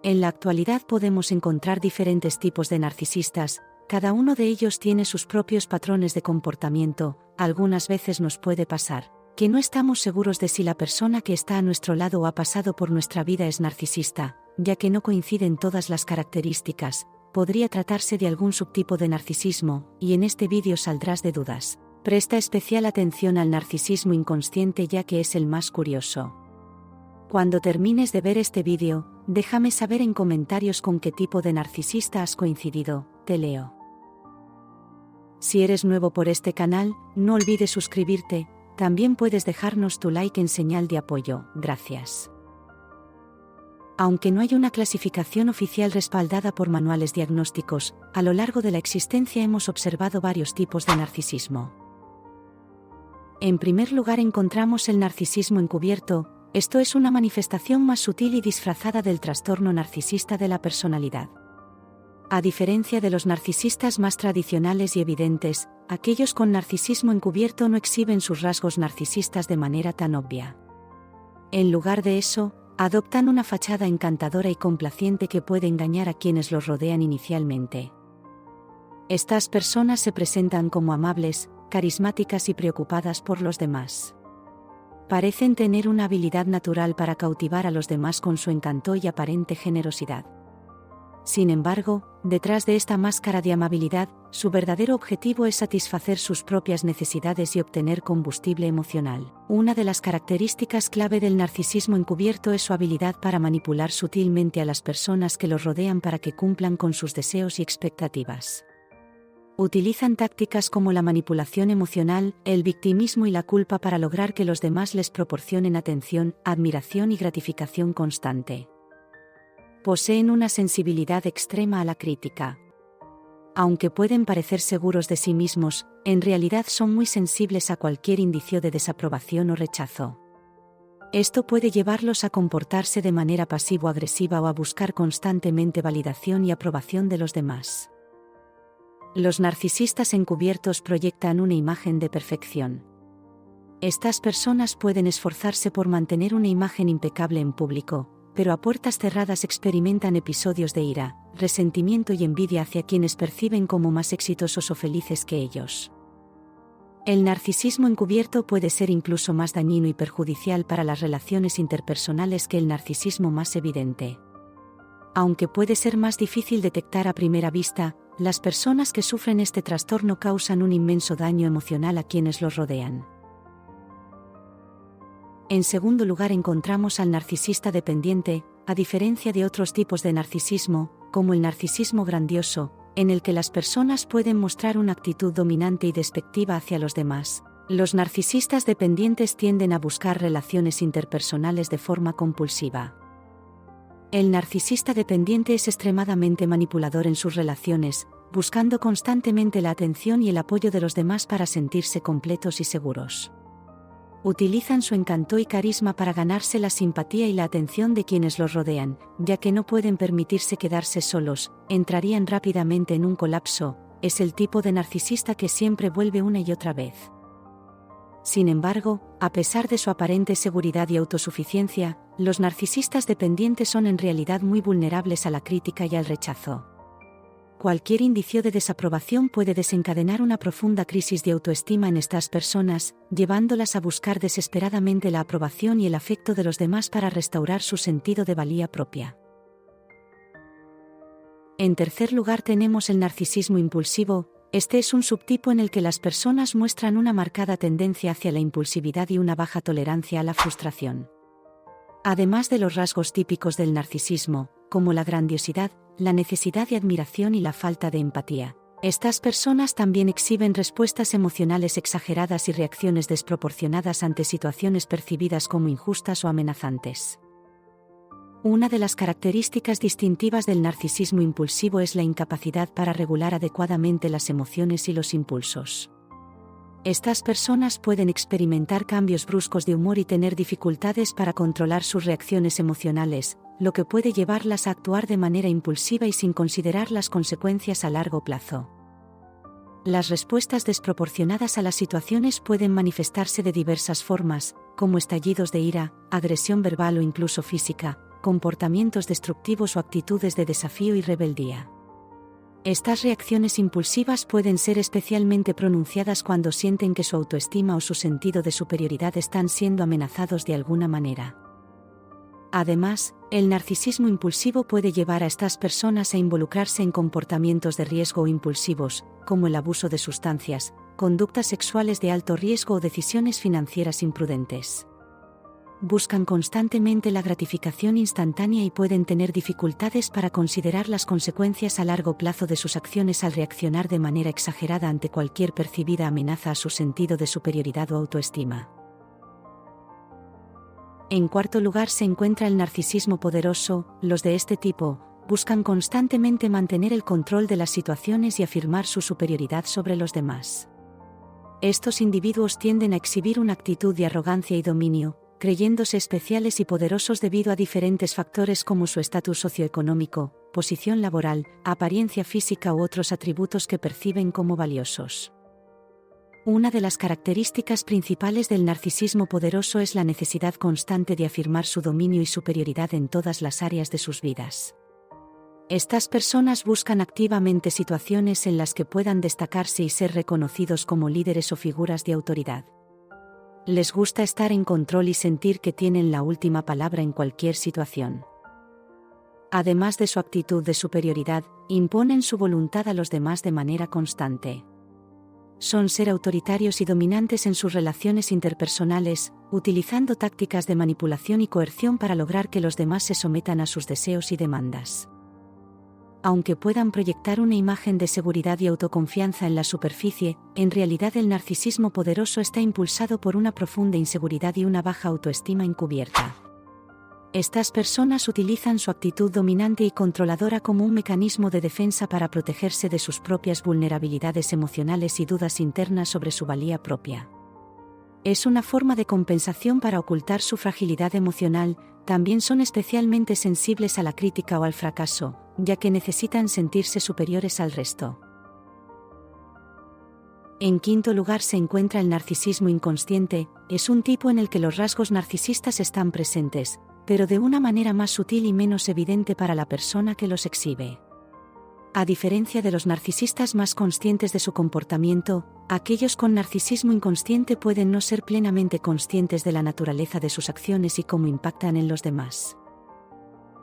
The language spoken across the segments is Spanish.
En la actualidad podemos encontrar diferentes tipos de narcisistas, cada uno de ellos tiene sus propios patrones de comportamiento. Algunas veces nos puede pasar que no estamos seguros de si la persona que está a nuestro lado o ha pasado por nuestra vida es narcisista, ya que no coinciden todas las características. Podría tratarse de algún subtipo de narcisismo, y en este vídeo saldrás de dudas. Presta especial atención al narcisismo inconsciente ya que es el más curioso. Cuando termines de ver este vídeo, déjame saber en comentarios con qué tipo de narcisista has coincidido, te leo. Si eres nuevo por este canal, no olvides suscribirte, también puedes dejarnos tu like en señal de apoyo, gracias. Aunque no hay una clasificación oficial respaldada por manuales diagnósticos, a lo largo de la existencia hemos observado varios tipos de narcisismo. En primer lugar encontramos el narcisismo encubierto. Esto es una manifestación más sutil y disfrazada del trastorno narcisista de la personalidad. A diferencia de los narcisistas más tradicionales y evidentes, aquellos con narcisismo encubierto no exhiben sus rasgos narcisistas de manera tan obvia. En lugar de eso, adoptan una fachada encantadora y complaciente que puede engañar a quienes los rodean inicialmente. Estas personas se presentan como amables, carismáticas y preocupadas por los demás. Parecen tener una habilidad natural para cautivar a los demás con su encanto y aparente generosidad. Sin embargo, detrás de esta máscara de amabilidad, su verdadero objetivo es satisfacer sus propias necesidades y obtener combustible emocional. Una de las características clave del narcisismo encubierto es su habilidad para manipular sutilmente a las personas que los rodean para que cumplan con sus deseos y expectativas. Utilizan tácticas como la manipulación emocional, el victimismo y la culpa para lograr que los demás les proporcionen atención, admiración y gratificación constante. Poseen una sensibilidad extrema a la crítica. Aunque pueden parecer seguros de sí mismos, en realidad son muy sensibles a cualquier indicio de desaprobación o rechazo. Esto puede llevarlos a comportarse de manera pasivo-agresiva o a buscar constantemente validación y aprobación de los demás. Los narcisistas encubiertos proyectan una imagen de perfección. Estas personas pueden esforzarse por mantener una imagen impecable en público, pero a puertas cerradas experimentan episodios de ira, resentimiento y envidia hacia quienes perciben como más exitosos o felices que ellos. El narcisismo encubierto puede ser incluso más dañino y perjudicial para las relaciones interpersonales que el narcisismo más evidente. Aunque puede ser más difícil detectar a primera vista, las personas que sufren este trastorno causan un inmenso daño emocional a quienes los rodean. En segundo lugar encontramos al narcisista dependiente. A diferencia de otros tipos de narcisismo, como el narcisismo grandioso, en el que las personas pueden mostrar una actitud dominante y despectiva hacia los demás, los narcisistas dependientes tienden a buscar relaciones interpersonales de forma compulsiva. El narcisista dependiente es extremadamente manipulador en sus relaciones, buscando constantemente la atención y el apoyo de los demás para sentirse completos y seguros. Utilizan su encanto y carisma para ganarse la simpatía y la atención de quienes los rodean, ya que no pueden permitirse quedarse solos, entrarían rápidamente en un colapso. Es el tipo de narcisista que siempre vuelve una y otra vez. Sin embargo, a pesar de su aparente seguridad y autosuficiencia, los narcisistas dependientes son en realidad muy vulnerables a la crítica y al rechazo. Cualquier indicio de desaprobación puede desencadenar una profunda crisis de autoestima en estas personas, llevándolas a buscar desesperadamente la aprobación y el afecto de los demás para restaurar su sentido de valía propia. En tercer lugar tenemos el narcisismo impulsivo. Este es un subtipo en el que las personas muestran una marcada tendencia hacia la impulsividad y una baja tolerancia a la frustración. Además de los rasgos típicos del narcisismo, como la grandiosidad, la necesidad de admiración y la falta de empatía, estas personas también exhiben respuestas emocionales exageradas y reacciones desproporcionadas ante situaciones percibidas como injustas o amenazantes. Una de las características distintivas del narcisismo impulsivo es la incapacidad para regular adecuadamente las emociones y los impulsos. Estas personas pueden experimentar cambios bruscos de humor y tener dificultades para controlar sus reacciones emocionales, lo que puede llevarlas a actuar de manera impulsiva y sin considerar las consecuencias a largo plazo. Las respuestas desproporcionadas a las situaciones pueden manifestarse de diversas formas, como estallidos de ira, agresión verbal o incluso física, comportamientos destructivos o actitudes de desafío y rebeldía. Estas reacciones impulsivas pueden ser especialmente pronunciadas cuando sienten que su autoestima o su sentido de superioridad están siendo amenazados de alguna manera. Además, el narcisismo impulsivo puede llevar a estas personas a involucrarse en comportamientos de riesgo o impulsivos, como el abuso de sustancias, conductas sexuales de alto riesgo o decisiones financieras imprudentes. Buscan constantemente la gratificación instantánea y pueden tener dificultades para considerar las consecuencias a largo plazo de sus acciones al reaccionar de manera exagerada ante cualquier percibida amenaza a su sentido de superioridad o autoestima. En cuarto lugar se encuentra el narcisismo poderoso. Los de este tipo buscan constantemente mantener el control de las situaciones y afirmar su superioridad sobre los demás. Estos individuos tienden a exhibir una actitud de arrogancia y dominio, creyéndose especiales y poderosos debido a diferentes factores como su estatus socioeconómico, posición laboral, apariencia física u otros atributos que perciben como valiosos. Una de las características principales del narcisismo poderoso es la necesidad constante de afirmar su dominio y superioridad en todas las áreas de sus vidas. Estas personas buscan activamente situaciones en las que puedan destacarse y ser reconocidos como líderes o figuras de autoridad. Les gusta estar en control y sentir que tienen la última palabra en cualquier situación. Además de su actitud de superioridad, imponen su voluntad a los demás de manera constante. Son ser autoritarios y dominantes en sus relaciones interpersonales, utilizando tácticas de manipulación y coerción para lograr que los demás se sometan a sus deseos y demandas. Aunque puedan proyectar una imagen de seguridad y autoconfianza en la superficie, en realidad el narcisismo poderoso está impulsado por una profunda inseguridad y una baja autoestima encubierta. Estas personas utilizan su actitud dominante y controladora como un mecanismo de defensa para protegerse de sus propias vulnerabilidades emocionales y dudas internas sobre su valía propia. Es una forma de compensación para ocultar su fragilidad emocional. También son especialmente sensibles a la crítica o al fracaso, ya que necesitan sentirse superiores al resto. En quinto lugar se encuentra el narcisismo inconsciente. Es un tipo en el que los rasgos narcisistas están presentes, pero de una manera más sutil y menos evidente para la persona que los exhibe. A diferencia de los narcisistas más conscientes de su comportamiento, aquellos con narcisismo inconsciente pueden no ser plenamente conscientes de la naturaleza de sus acciones y cómo impactan en los demás.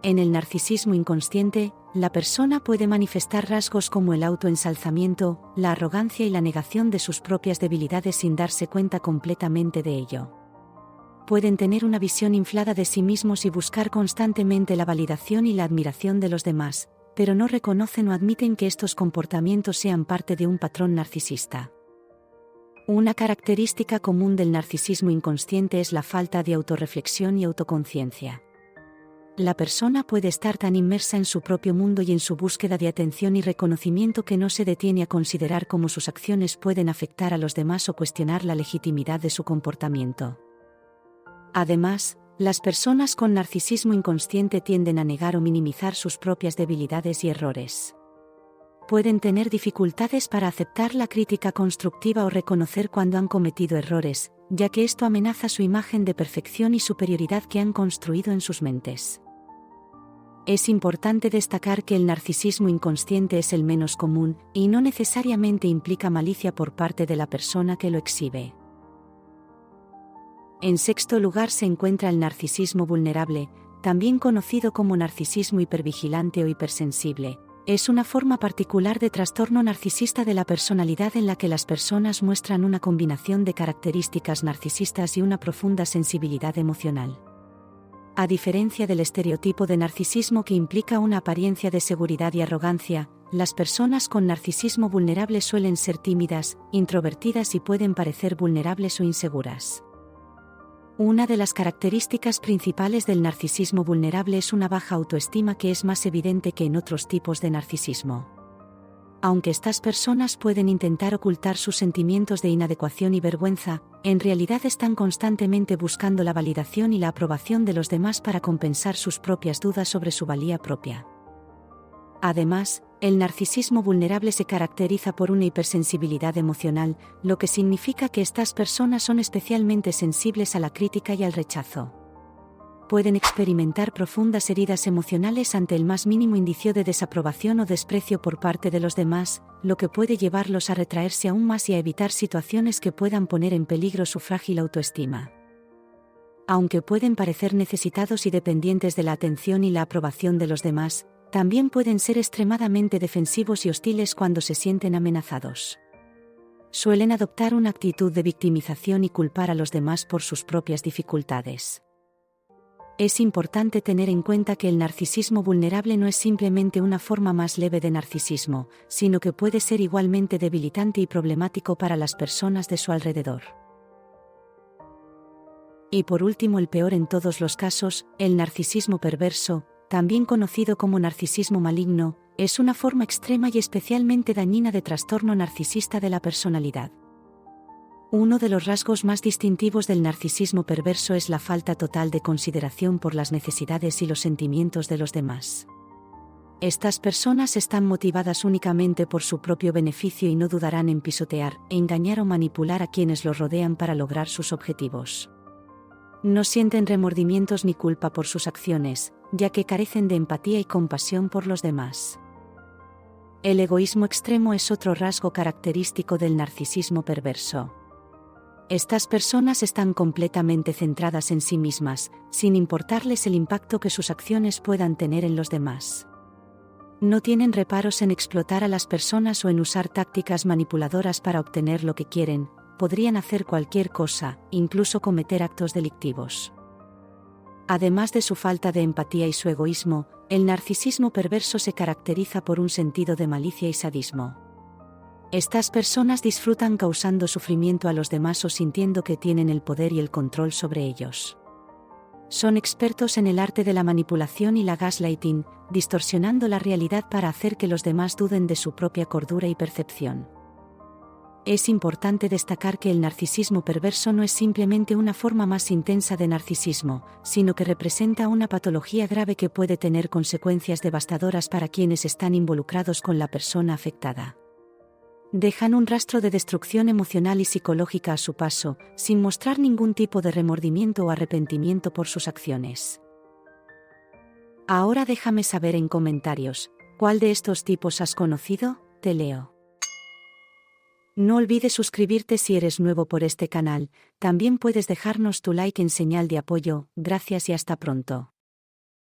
En el narcisismo inconsciente, la persona puede manifestar rasgos como el autoensalzamiento, la arrogancia y la negación de sus propias debilidades sin darse cuenta completamente de ello. Pueden tener una visión inflada de sí mismos y buscar constantemente la validación y la admiración de los demás, pero no reconocen o admiten que estos comportamientos sean parte de un patrón narcisista. Una característica común del narcisismo inconsciente es la falta de autorreflexión y autoconciencia. La persona puede estar tan inmersa en su propio mundo y en su búsqueda de atención y reconocimiento que no se detiene a considerar cómo sus acciones pueden afectar a los demás o cuestionar la legitimidad de su comportamiento. Además, las personas con narcisismo inconsciente tienden a negar o minimizar sus propias debilidades y errores. Pueden tener dificultades para aceptar la crítica constructiva o reconocer cuando han cometido errores, ya que esto amenaza su imagen de perfección y superioridad que han construido en sus mentes. Es importante destacar que el narcisismo inconsciente es el menos común, y no necesariamente implica malicia por parte de la persona que lo exhibe. En sexto lugar se encuentra el narcisismo vulnerable, también conocido como narcisismo hipervigilante o hipersensible. Es una forma particular de trastorno narcisista de la personalidad en la que las personas muestran una combinación de características narcisistas y una profunda sensibilidad emocional. A diferencia del estereotipo de narcisismo que implica una apariencia de seguridad y arrogancia, las personas con narcisismo vulnerable suelen ser tímidas, introvertidas y pueden parecer vulnerables o inseguras. Una de las características principales del narcisismo vulnerable es una baja autoestima que es más evidente que en otros tipos de narcisismo. Aunque estas personas pueden intentar ocultar sus sentimientos de inadecuación y vergüenza, en realidad están constantemente buscando la validación y la aprobación de los demás para compensar sus propias dudas sobre su valía propia. Además, el narcisismo vulnerable se caracteriza por una hipersensibilidad emocional, lo que significa que estas personas son especialmente sensibles a la crítica y al rechazo. pueden experimentar profundas heridas emocionales ante el más mínimo indicio de desaprobación o desprecio por parte de los demás, lo que puede llevarlos a retraerse aún más y a evitar situaciones que puedan poner en peligro su frágil autoestima. Aunque pueden parecer necesitados y dependientes de la atención y la aprobación de los demás, también pueden ser extremadamente defensivos y hostiles cuando se sienten amenazados. Suelen adoptar una actitud de victimización y culpar a los demás por sus propias dificultades. Es importante tener en cuenta que el narcisismo vulnerable no es simplemente una forma más leve de narcisismo, sino que puede ser igualmente debilitante y problemático para las personas de su alrededor. Y por último, el peor en todos los casos, el narcisismo perverso, también conocido como narcisismo maligno, es una forma extrema y especialmente dañina de trastorno narcisista de la personalidad. Uno de los rasgos más distintivos del narcisismo perverso es la falta total de consideración por las necesidades y los sentimientos de los demás. Estas personas están motivadas únicamente por su propio beneficio y no dudarán en pisotear, engañar o manipular a quienes los rodean para lograr sus objetivos. No sienten remordimientos ni culpa por sus acciones, ya que carecen de empatía y compasión por los demás. El egoísmo extremo es otro rasgo característico del narcisismo perverso. Estas personas están completamente centradas en sí mismas, sin importarles el impacto que sus acciones puedan tener en los demás. No tienen reparos en explotar a las personas o en usar tácticas manipuladoras para obtener lo que quieren, podrían hacer cualquier cosa, incluso cometer actos delictivos. Además de su falta de empatía y su egoísmo, el narcisismo perverso se caracteriza por un sentido de malicia y sadismo. Estas personas disfrutan causando sufrimiento a los demás o sintiendo que tienen el poder y el control sobre ellos. Son expertos en el arte de la manipulación y la gaslighting, distorsionando la realidad para hacer que los demás duden de su propia cordura y percepción. Es importante destacar que el narcisismo perverso no es simplemente una forma más intensa de narcisismo, sino que representa una patología grave que puede tener consecuencias devastadoras para quienes están involucrados con la persona afectada. Dejan un rastro de destrucción emocional y psicológica a su paso, sin mostrar ningún tipo de remordimiento o arrepentimiento por sus acciones. Ahora déjame saber en comentarios, ¿cuál de estos tipos has conocido? Te leo. No olvides suscribirte si eres nuevo por este canal, también puedes dejarnos tu like en señal de apoyo, gracias y hasta pronto.